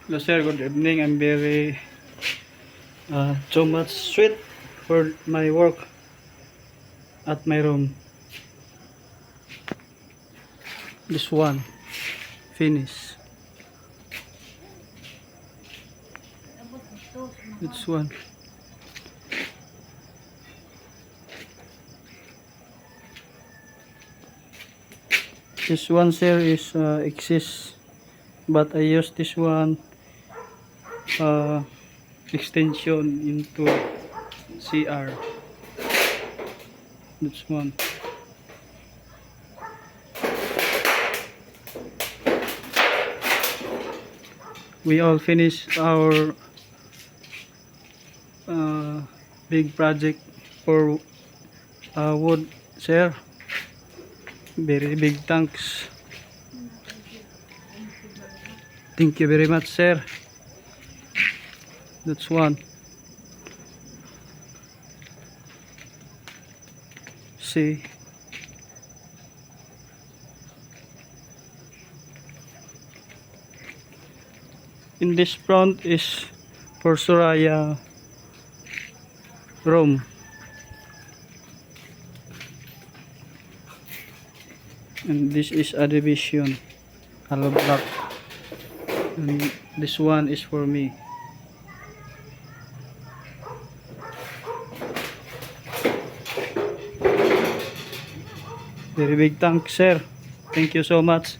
Hello sir, good evening. I'm very so much sweet for my work at my room. This one finish. This one. This one sir is exists, but I use this one uh, extension into CR. This one. We all finished our big project for wood, sir. Very big thanks. Thank you very much, sir. That's one. See. In this front is for Soraya room. And this is a division, hollow block. And this one is for me. Very big thanks, sir. Thank you so much.